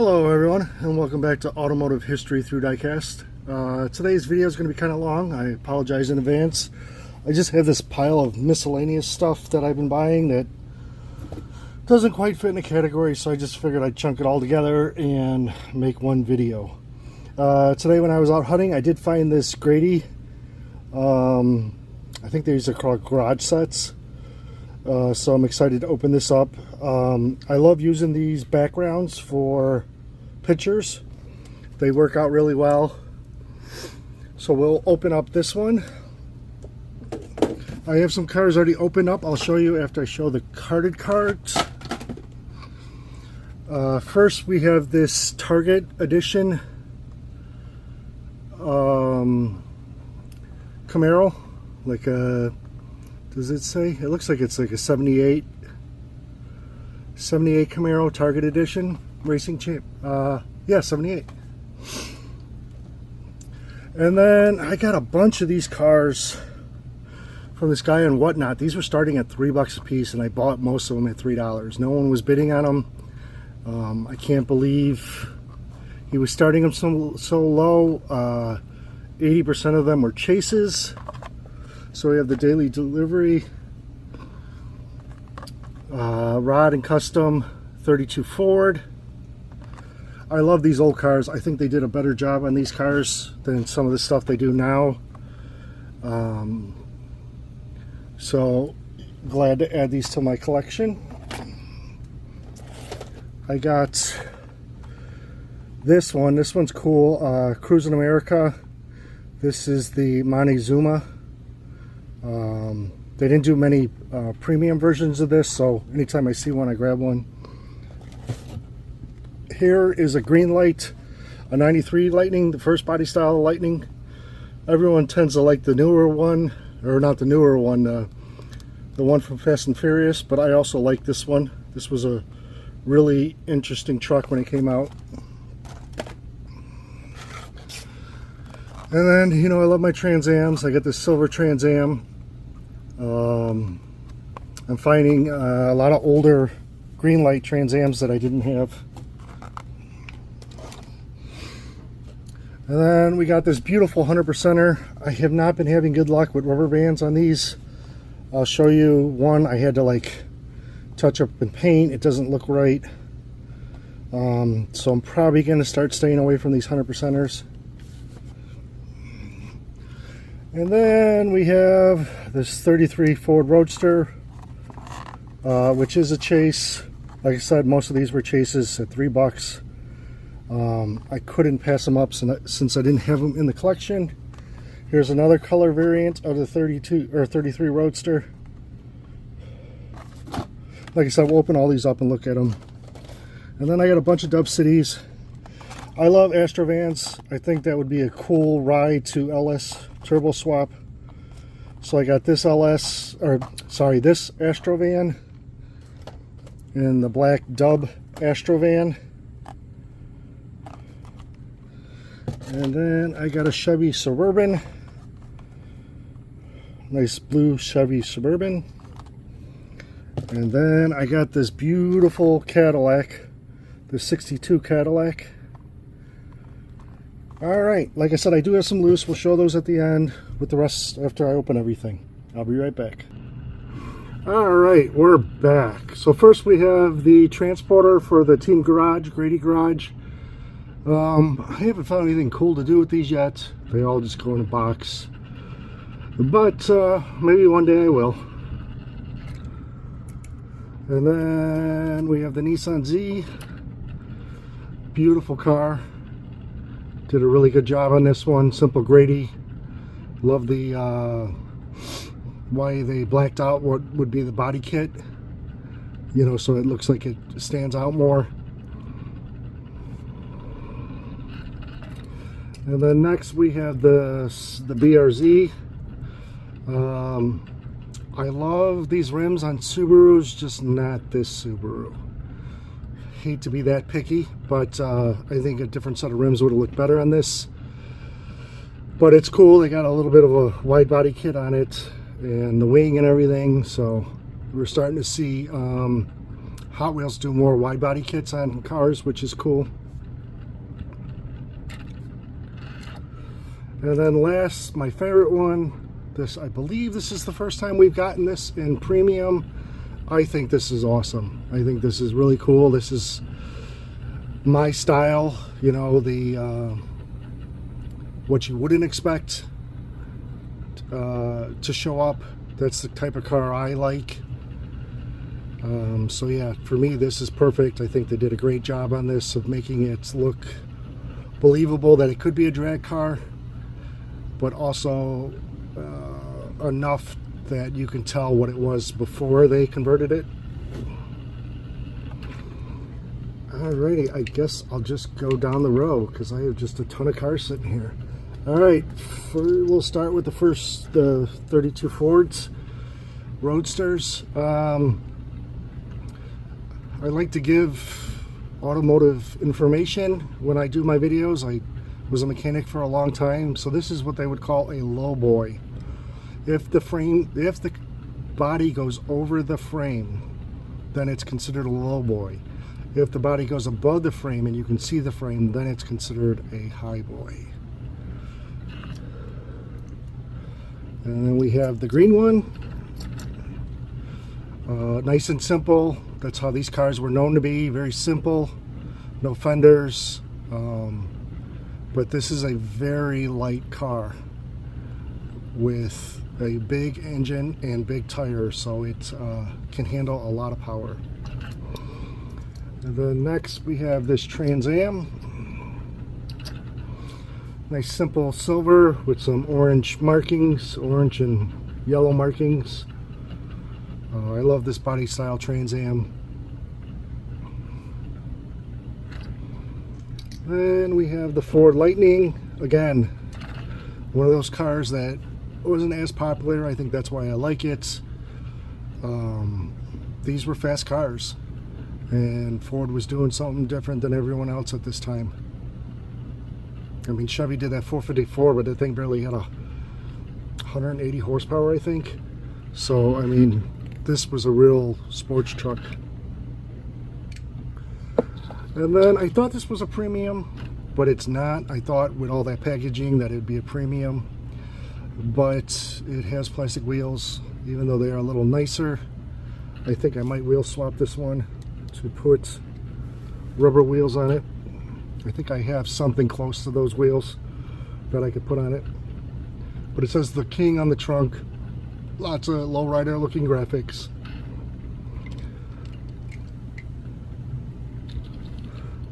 Hello everyone, and welcome back to Automotive History Through Diecast. Today's video is going to be kind of long. I apologize in advance. I just have this pile of miscellaneous stuff that I've been buying that doesn't quite fit in a category, so I just figured I'd chunk it all together and make one video. Today when I was out hunting, I did find this Grady. I think these are called garage sets. So I'm excited to open this up. I love using these backgrounds for pictures. They work out really well. So we'll open up this one. I have some cards already opened up. I'll show you after I show the carded cards. First we have this Target edition Camaro, like a, does it say? It looks like it's like a 78 Camaro Target Edition Racing Champ. Yeah, 78. And then I got a bunch of these cars from this guy on Whatnot. These were starting at $3 a piece, and I bought most of them at $3. No one was bidding on them. I can't believe he was starting them so low. 80% of them were chases. So we have the daily delivery, Rod and Custom 32 Ford. I love these old cars. I think they did a better job on these cars than some of the stuff they do now. So glad to add these to my collection. I got this one. This one's cool. Cruising America. This is the Montezuma. They didn't do many premium versions of this, so anytime I see one, I grab one. Here is a Greenlight, a 93 Lightning, the first body style Lightning. Everyone tends to like the newer one, or not the newer one, the one from Fast and Furious, but I also like this one. This was a really interesting truck when it came out. And then, you know, I love my Trans Ams. I got this silver Trans Am. I'm finding a lot of older Greenlight Trans Ams that I didn't have. And then we got this beautiful 100%er. I have not been having good luck with rubber bands on these. I'll show you one I had to like touch up and paint. It doesn't look right. So I'm probably going to start staying away from these 100%ers. And then we have this 33 Ford Roadster, which is a chase. Like I said, most of these were chases at $3. I couldn't pass them up since I didn't have them in the collection. Here's another color variant of the 32 or 33 Roadster. Like I said, we'll open all these up and look at them. And then I got a bunch of Dub Cities. I love Astrovans. I think that would be a cool ride to LS turbo swap. So I got this this Astrovan and the black Dub Astrovan. And then I got a Chevy Suburban. Nice blue Chevy Suburban. And then I got this beautiful Cadillac, the 62 Cadillac. Alright, like I said, I do have some loose. We'll show those at the end with the rest after I open everything. I'll be right back. Alright, we're back. So first we have the transporter for the Team Garage, Grady Garage. I haven't found anything cool to do with these yet. They all just go in a box. But maybe one day I will. And then we have the Nissan Z. Beautiful car. Did a really good job on this one. Simple Grady. Love the why they blacked out what would be the body kit. You know, so it looks like it stands out more. And then next we have the BRZ. I love these rims on Subarus, just not this Subaru. Hate to be that picky, but I think a different set of rims would have looked better on this. But it's cool. They got a little bit of a wide body kit on it and the wing and everything, so we're starting to see Hot Wheels do more wide body kits on cars, which is cool. And then last, my favorite one, this, I believe this is the first time we've gotten this in premium. I think this is awesome. I think this is really cool. This is my style, you know, the what you wouldn't expect to show up. That's the type of car I like. So yeah, for me this is perfect. I think they did a great job on this of making it look believable that it could be a drag car, but also enough that you can tell what it was before they converted it. Alrighty, I guess I'll just go down the row because I have just a ton of cars sitting here. Alright, we'll start with the 32 Fords Roadsters. I like to give automotive information when I do my videos. I was a mechanic for a long time, so this is what they would call a low boy. If the body goes over the frame, then it's considered a low boy. If the body goes above the frame and you can see the frame, then it's considered a high boy. And then we have the green one. Nice and simple. That's how these cars were known to be. Very simple, no fenders. But this is a very light car with a big engine and big tires, so it can handle a lot of power. And then next we have this Trans Am. Nice simple silver with some orange markings, orange and yellow markings. I love this body style Trans Am. Then we have the Ford Lightning. Again, one of those cars that wasn't as popular. I think that's why I like it. These were fast cars, and Ford was doing something different than everyone else at this time. I mean, Chevy did that 454, but the thing barely had 180 horsepower, I think. So, I mean, this was a real sports truck. And then I thought this was a premium, but it's not. I thought with all that packaging that it'd be a premium, but it has plastic wheels, even though they are a little nicer. I think I might wheel swap this one to put rubber wheels on it. I think I have something close to those wheels that I could put on it. But it says the King on the trunk. Lots of lowrider looking graphics.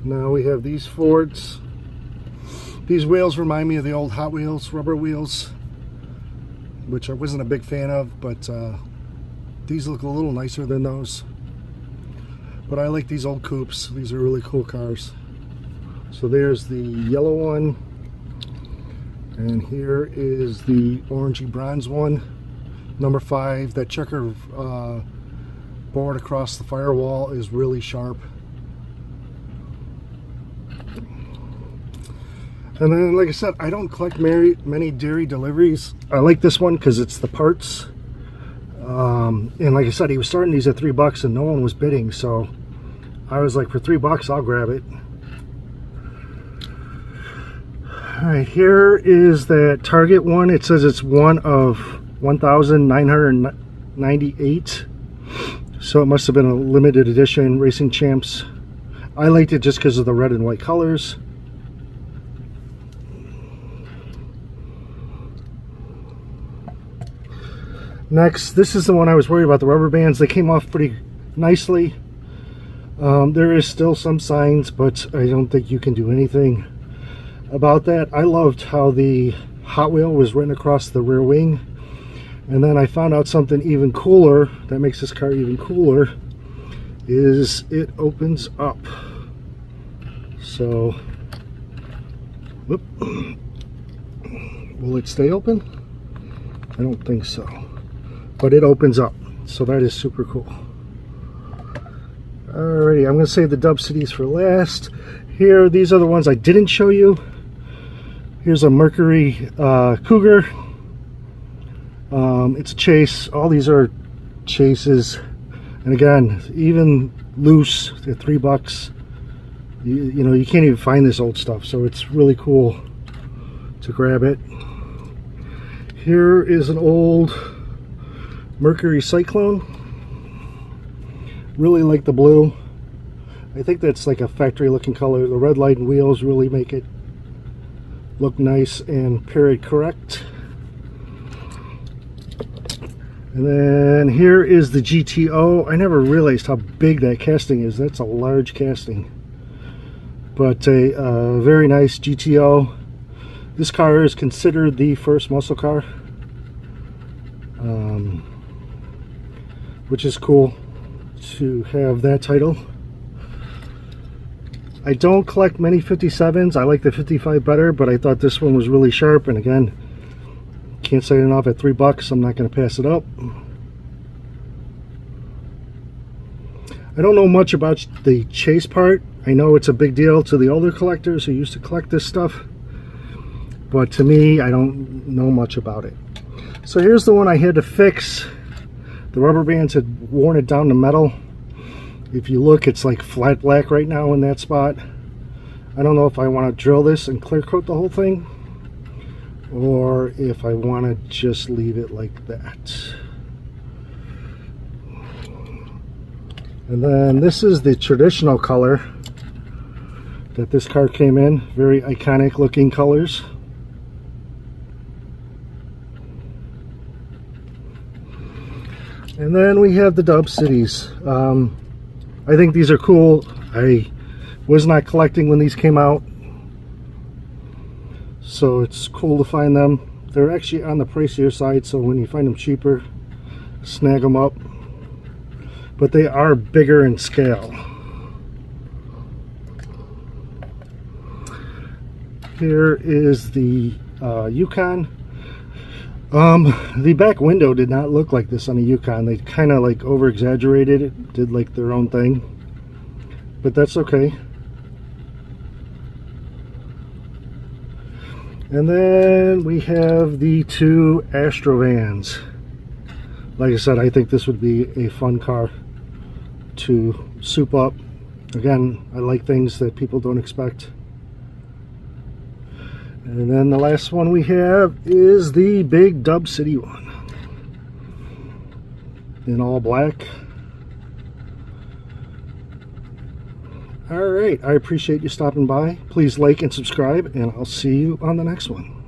Now we have these Fords. These wheels remind me of the old Hot Wheels rubber wheels, which I wasn't a big fan of, but these look a little nicer than those. But I like these old coupes. These are really cool cars. So there's the yellow one, and here is the orangey bronze one, number 5. That checker board across the firewall is really sharp. And then, like I said, I don't collect many dairy deliveries. I like this one because it's the parts. And like I said, he was starting these at $3 and no one was bidding. So I was like, for $3, I'll grab it. All right, here is that Target one. It says it's one of 1,998. So it must have been a limited edition Racing Champs. I liked it just because of the red and white colors. Next, this is the one I was worried about, the rubber bands. They came off pretty nicely. There is still some signs, but I don't think you can do anything about that. I loved how the Hot Wheel was written across the rear wing. And then I found out something even cooler, that makes this car even cooler, is it opens up. So, whoop. Will it stay open? I don't think so. But it opens up, so that is super cool. Alrighty, I'm going to save the Dub Cities for last. Here, these are the ones I didn't show you. Here's a Mercury Cougar. It's a chase. All these are chases. And again, even loose at $3, you know, you can't even find this old stuff. So it's really cool to grab it. Here is an old Mercury Cyclone. Really like the blue. I think that's like a factory looking color. The red light and wheels really make it look nice and period correct. And then here is the GTO. I never realized how big that casting is. That's a large casting. But a very nice GTO. This car is considered the first muscle car, which is cool to have that title. I don't collect many 57s. I like the 55 better, but I thought this one was really sharp. And again, can't say enough, at $3 I'm not going to pass it up. I don't know much about the chase part. I know it's a big deal to the older collectors who used to collect this stuff, but to me, I don't know much about it. So here's the one I had to fix. The rubber bands had worn it down to metal. If you look, it's like flat black right now in that spot. I don't know if I want to drill this and clear coat the whole thing, or if I want to just leave it like that. And then this is the traditional color that this car came in. Very iconic looking colors. And then we have the Dub Cities. I think these are cool. I was not collecting when these came out, so it's cool to find them. They're actually on the pricier side, so when you find them cheaper, snag them up. But they are bigger in scale. Here is the Yukon. The back window did not look like this on a Yukon. They kind of like over exaggerated it, did like their own thing, but that's okay. And then we have the two Astrovans. Like I said, I think this would be a fun car to soup up. Again, I like things that people don't expect. And then the last one we have is the big Dub City one in all black. All right, I appreciate you stopping by. Please like and subscribe, and I'll see you on the next one.